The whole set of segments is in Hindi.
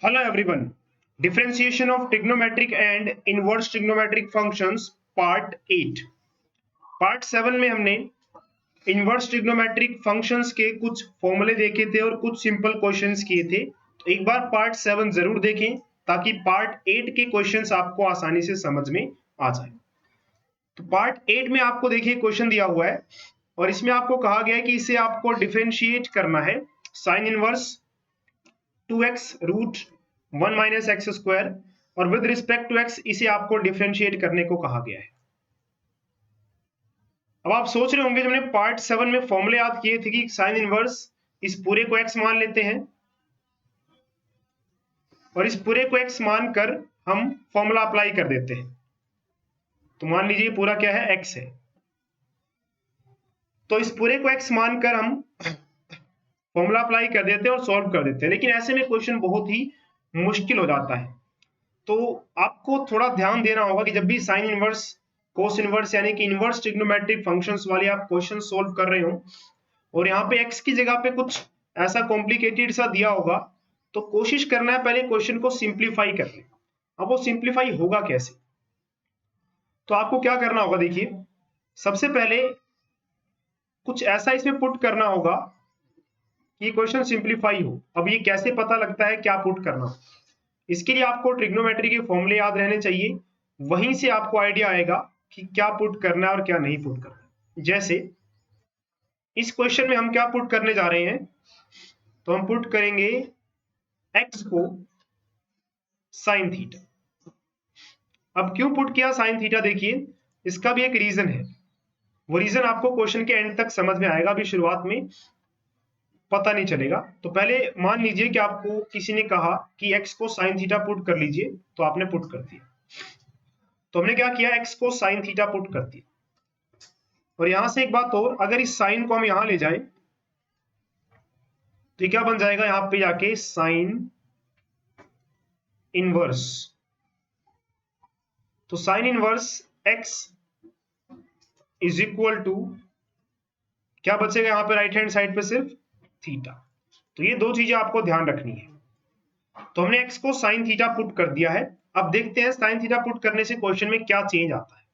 Hello everyone. Differentiation of trigonometric and inverse trigonometric functions part 8. Part 7 में हमने इनवर्स ट्रिग्नोमेट्रिक फंक्शंस के कुछ फॉर्मूले देखे थे और कुछ सिंपल क्वेश्चंस किए थे। तो एक बार पार्ट 7 जरूर देखें ताकि पार्ट 8 के क्वेश्चंस आपको आसानी से समझ में आ जाए। तो पार्ट 8 में आपको देखिए क्वेश्चन दिया हुआ है और इसमें आपको कहा गया है कि इसे आपको डिफरेंशिएट करना है sine inverse 2x root 1 minus x square और विद रिस्पेक्ट टू x इसे आपको डिफरेंशिएट करने को कहा गया है। अब आप सोच रहे होंगे जब हमने पार्ट 7 में फॉर्मूले याद किए थे कि साइन इनवर्स इस पूरे को x मान लेते हैं और इस पूरे को x मानकर हम फॉर्मूला अप्लाई कर देते हैं। तो मान लीजिए पूरा क्या है x है, तो इस पूरे को x मानकर हम फॉर्मूला अप्लाई कर देते हैं और सॉल्व कर देते हैं। लेकिन ऐसे में क्वेश्चन बहुत ही मुश्किल हो जाता है। तो आपको थोड़ा ध्यान देना होगा कि जब भी साइन इनवर्स कोस इनवर्स यानी कि इनवर्स ट्रिग्नोमेट्रिक फंक्शंस वाले आप क्वेश्चन सोल्व कर रहे हो और यहाँ पे x की जगह पे कुछ ऐसा कॉम्प्लिकेटेड सा दिया होगा, तो कोशिश करना है पहले क्वेश्चन को सिंप्लीफाई कर लें। अब वो सिंप्लीफाई होगा कैसे, तो आपको क्या करना होगा, देखिए सबसे पहले कुछ ऐसा इसमें पुट करना होगा कि क्वेश्चन सिंप्लीफाई हो। अब ये कैसे पता लगता है क्या पुट करना, इसके लिए आपको ट्रिग्नोमेट्री के फॉर्मूले याद रहने चाहिए, वहीं से आपको आइडिया आएगा कि क्या पुट करना है और क्या नहीं पुट करना है। जैसे इस क्वेश्चन में हम क्या पुट करने जा रहे हैं, तो हम पुट करेंगे x को साइन थीटा। अब क्यों पुट किया साइन थीटा, देखिए इसका भी एक रीजन है। वो रीजन आपको क्वेश्चन के एंड तक समझ में आएगा, अभी शुरुआत में पता नहीं चलेगा। तो पहले मान लीजिए कि आपको किसी ने कहा कि x को साइन थीटा पुट कर लीजिए, तो आपने पुट कर दिया। तो हमने क्या किया, x को साइन थीटा पुट कर दिया। और यहां से एक बात और, अगर इस साइन को हम यहां ले जाएं तो क्या बन जाएगा, यहां पे जाके साइन इनवर्स। तो sine inverse x is equal to क्या बचेगा यहां पे राइट हैंड साइड पे, सिर्फ थीटा। तो ये दो चीजें आपको ध्यान रखनी है। तो हमने x को साइन थीटा पुट कर दिया है। अब देखते हैं साइन थीटा पुट करने से क्वेश्चन में क्या चेंज आता है।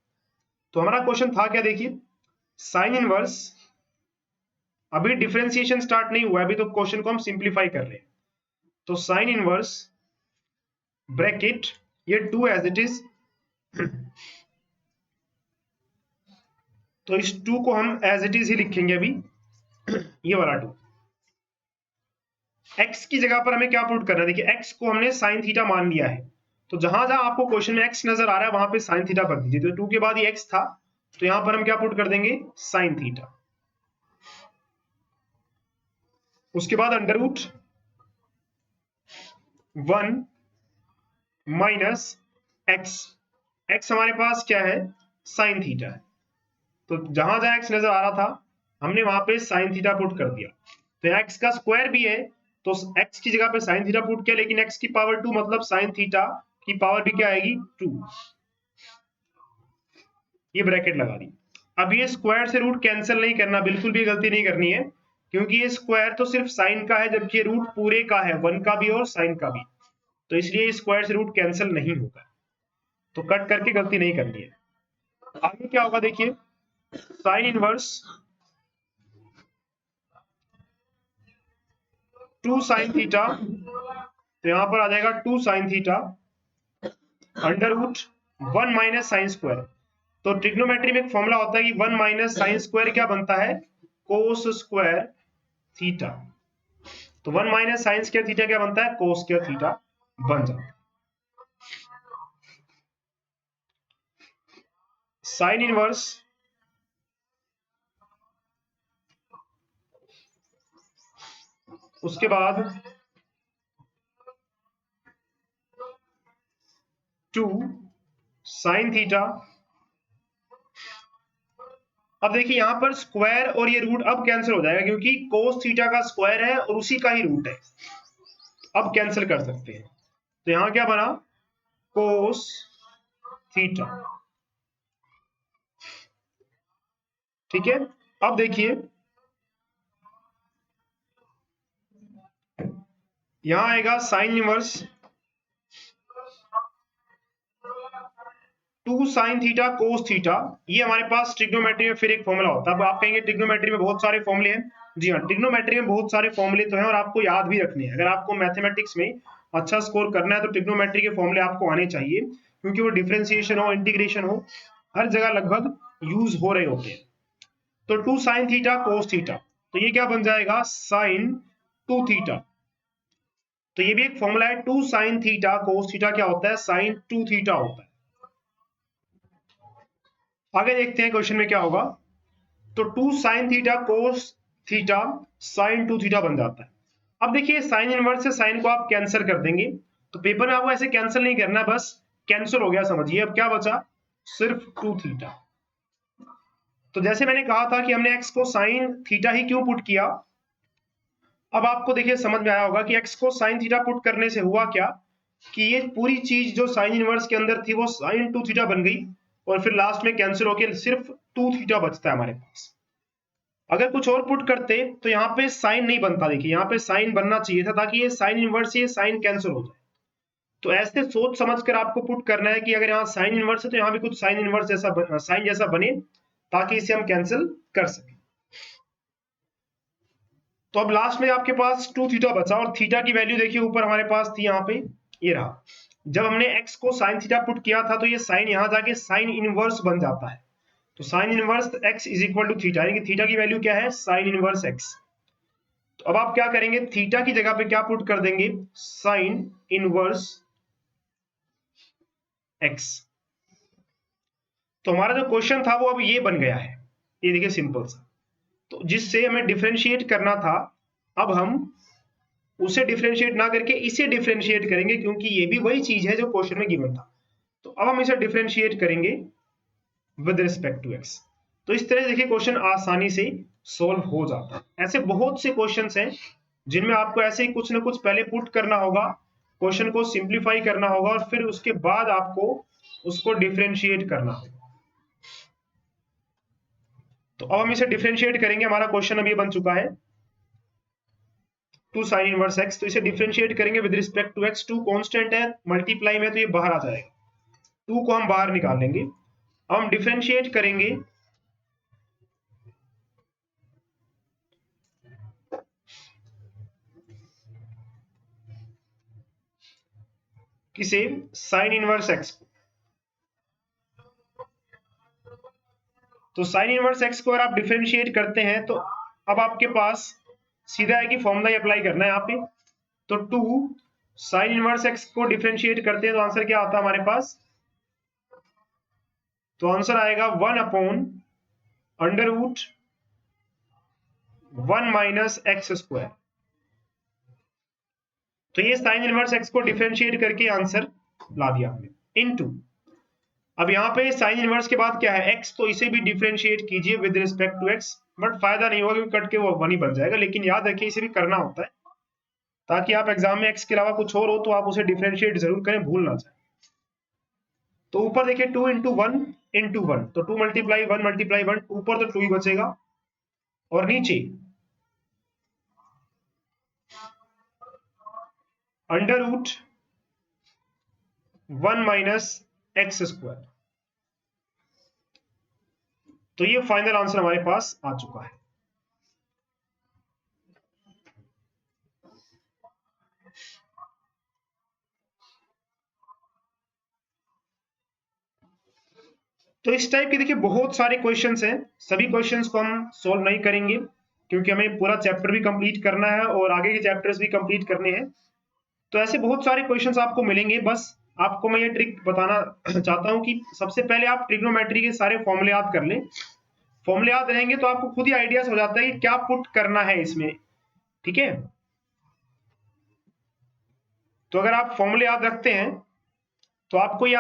तो हमारा क्वेश्चन था क्या, देखिए साइन इनवर्स, अभी डिफरेंशिएशन स्टार्ट नहीं हुआ है, अभी तो क्वेश्चन को हम सिंप्लीफाई कर रहे हैं। तो साइन इनवर्स ब्रैकेट ये 2 एज इट इज, तो इस 2 को हम एज इट इज ही लिखेंगे अभी, ये वाला 2। x की जगह पर हमें क्या पुट करना है, देखिए x को हमने साइन थीटा मान लिया है, तो जहां जहां आपको क्वेश्चन में x नजर आ रहा है वहां पे साइन थीटा भर दीजिए। तो 2 के बाद ये x था, तो यहां पर हम क्या पुट कर देंगे, साइन थीटा। उसके बाद under root 1 minus x, x हमारे पास क्या है, साइन थीटा है। तो जहां जहां एक्स नजर आ रहा था हमने वहां पे साइन थीटा पुट कर दिया। तो एक्स का स्क्वायर भी है, तो एक्स की जगह पे साइन थीटा पुट किया, लेकिन एक्स की पावर 2 मतलब साइन थीटा की पावर भी क्या आएगी, 2। ये ब्रैकेट लगा दी। अब ये स्क्वायर से रूट कैंसिल नहीं करना, बिल्कुल भी गलती नहीं करनी है, क्योंकि ये स्क्वायर तो सिर्फ साइन का है, जबकि ये रूट पूरे का है, 1 का भी और साइन का भी। तो इसलिए स्क्वायर से रूट कैंसिल नहीं होगा, तो कट करके गलती नहीं करनी है। आगे क्या होगा, देखिए साइन इनवर्स 2 साइन थीटा, तो यहां पर आ जाएगा 2 sine theta under root 1 minus sine square. तो ट्रिग्नोमेट्री में एक फॉर्मूला होता है कि 1 माइनस साइन स्क्वायर क्या बनता है, कोस स्क्वायर थीटा। तो 1 माइनस साइन स्क्वायर थीटा क्या बनता है, कोस स्क्वायर थीटा बन जाता है। साइन इनवर्स उसके बाद 2 साइन थीटा। अब देखिए यहां पर स्क्वायर और ये रूट अब कैंसिल हो जाएगा, क्योंकि कोस थीटा का स्क्वायर है और उसी का ही रूट है, अब कैंसिल कर सकते हैं। तो यहां क्या बना, कोस थीटा। ठीक है, अब देखिए यहां आएगा sine inverse 2 sin theta cos theta, ये हमारे पास ट्रिग्नोमेट्री में फिर एक फॉर्मूला होता है। अब आप कहेंगे ट्रिग्नोमेट्री में बहुत सारे फॉर्मूले हैं। जी हाँ, ट्रिग्नोमेट्री में बहुत सारे फॉर्मूले तो हैं और आपको याद भी रखने हैं। अगर आपको मैथमेटिक्स में अच्छा स्कोर करना है तो ट्रिग्नोमेट्री के फॉर्मूले आपको आने चाहिए, क्योंकि वो डिफरेंशिएशन हो, इंटीग्रेशन हो, हर जगह लगभग यूज हो रहे होते हैं। तो 2 sin थीटा cos थीटा, तो ये क्या बन जाएगा sin 2 थीटा। तो ये भी एक फॉर्मूला है। 2 sin थीटा cos थीटा क्या होता है, sin 2 थीटा होता है। आगे देखते हैं क्वेश्चन में क्या होगा। तो 2 sin theta cos theta sin 2 theta बन जाता है। अब देखिए साइन इनवर्स से साइन को आप कैंसिल कर देंगे, तो पेपर में आपको ऐसे कैंसिल नहीं करना, बस कैंसिल हो गया समझिए। अब क्या बचा, सिर्फ 2 थीटा। तो जैसे मैंने कहा था कि हमने x को साइन थीटा ही क्यों पुट किया, अब आपको देखिए समझ में आया होगा कि x को साइन थीटा पुट करने से हुआ क्या, कि ये पूरी चीज जो साइन इनवर्स के अंदर थी वो साइन 2 थीटा बन गई, और फिर लास्ट में कैंसिल होकर सिर्फ 2 थीटा बचता है हमारे पास। अगर कुछ और पुट करते तो यहाँ पे साइन नहीं बनता, देखिए यहाँ पे साइन बनना चाहिए था, ताकि ये साइन इनवर्स ये साइन कैंसिल हो जाए। तो ऐसे सोच समझ कर आपको पुट करना है कि अगर यहाँ साइन इनवर्स है तो यहाँ भी कुछ साइन इनवर्स जैसा साइन जैसा बने, ताकि इसे हम कैंसिल कर सकें। तो अब लास्ट में आपके पास 2 थीटा बचा, और थीटा की वैल्यू देखिए ऊपर हमारे पास थी, यहाँ पे ये रहा। जब हमने x को साइन थीटा पुट किया था तो ये साइन यहाँ जाके साइन इनवर्स बन जाता है। तो sine inverse x is equal to theta, यानी कि थीटा की वैल्यू क्या है, साइन इनवर्स x। तो अब आप क्या करेंगे, थीटा की जगह पे क्या पुट कर देंगे, साइन इनवर्स x। तो हमारा जो क्वेश्चन था वो अब ये बन गया है, ये देखिए सिंपल सा। तो जिससे हमें डिफरेंशिएट करना था, अब हम उसे डिफरेंशिएट ना करके इसे डिफरेंशिएट करेंगे, क्योंकि ये भी वही चीज है जो क्वेश्चन में गिवन था। तो अब हम इसे डिफरेंशिएट करेंगे विद रिस्पेक्ट टू x। तो इस तरह देखिए क्वेश्चन आसानी से सोल्व हो जाता है। ऐसे बहुत से क्वेश्चंस हैं जिनमें आपको ऐसे ही कुछ ना कुछ पहले पुट करना होगा, क्वेश्चन को सिंप्लीफाई करना होगा, और फिर उसके बाद आपको उसको डिफरेंशिएट करना होगा। तो अब हम इसे डिफरेंशिएट करेंगे। हमारा क्वेश्चन अभी बन चुका है 2 sin इनवर्स x, तो इसे डिफरेंशिएट करेंगे with respect to x। 2 constant है, मल्टीप्लाई में तो ये बाहर आ जाएगा, 2 को हम बाहर निकाल लेंगे। अब हम डिफरेंशिएट करेंगे किसे, साइन इनवर्स x को। तो साइन इनवर्स x को अगर आप डिफरेंशिएट करते हैं तो अब आपके पास सीधा है कि फॉर्मूला ही अप्लाई करना है यहाँ पे। तो 2 साइन इनवर्स x को डिफरेंशिएट करते हैं तो आंसर क्या आता है हमारे पास, तो आंसर आएगा 1 upon under root 1 minus x square. तो ये साइन इनवर्स x को डिफरेंशिएट करके आंसर ला दिया हमने इनटू। अब यहाँ पे साइन इनवर्स के बाद क्या है, x, तो इसे भी डिफरेंशिएट कीजिए with respect to x, but फायदा नहीं होगा क्योंकि कट के वो 1 ही बन जाएगा। लेकिन याद रखिए इसे भी करना होता है, ताकि आप एग्जाम में x के अलावा कुछ और हो तो आप उसे डिफरेंशिएट जरूर करें, भूल ना जाए। तो ऊपर देखिए 2 इंटू 1 इंटू 1, तो 2 मल्टीप्लाई 1 मल्टीप्लाई 1, ऊपर तो 2 ही बचेगा, और नीचे under root 1 minus x square. तो ये फाइनल आंसर हमारे पास आ चुका है। तो इस टाइप के देखिए बहुत सारे क्वेश्चंस हैं, सभी क्वेश्चंस को हम सॉल्व नहीं करेंगे क्योंकि हमें पूरा चैप्टर भी कंप्लीट करना है और आगे के चैप्टर्स भी कंप्लीट करने हैं। तो ऐसे बहुत सारे क्वेश्चंस आपको मिलेंगे। बस आपको मैं ये ट्रिक बताना चाहता हूं कि सबसे पहले आप ट्रिग्नोमेट्री के सारे फॉर्मूले याद कर लें। फॉर्मूले याद रहेंगे तो आपको खुद ही आइडियाज हो जाता है कि क्या पुट करना है इसमें, ठीक है। तो अगर आप फॉर्मूले याद रखते हैं तो आपको ये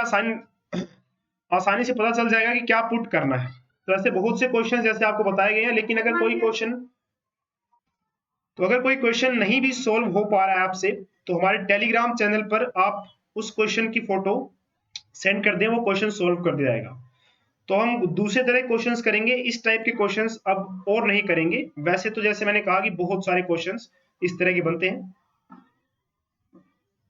आसानी से पता चल जाएगा कि क्या पुट करना है। तो ऐसे बहुत से क्वेश्चन जैसे आपको बताए गए हैं, लेकिन अगर कोई क्वेश्चन नहीं भी सोल्व हो पा रहा है आपसे, तो हमारे टेलीग्राम चैनल पर आप उस क्वेश्चन की फोटो सेंड कर दें, वो क्वेश्चन सोल्व कर दिया जाएगा। तो हम दूसरे तरह क्वेश्चंस करेंगे, इस टाइप के क्वेश्चंस अब और नहीं करेंगे। वैसे तो जैसे मैंने कहा कि बहुत सारे क्वेश्चंस इस तरह के बनते हैं।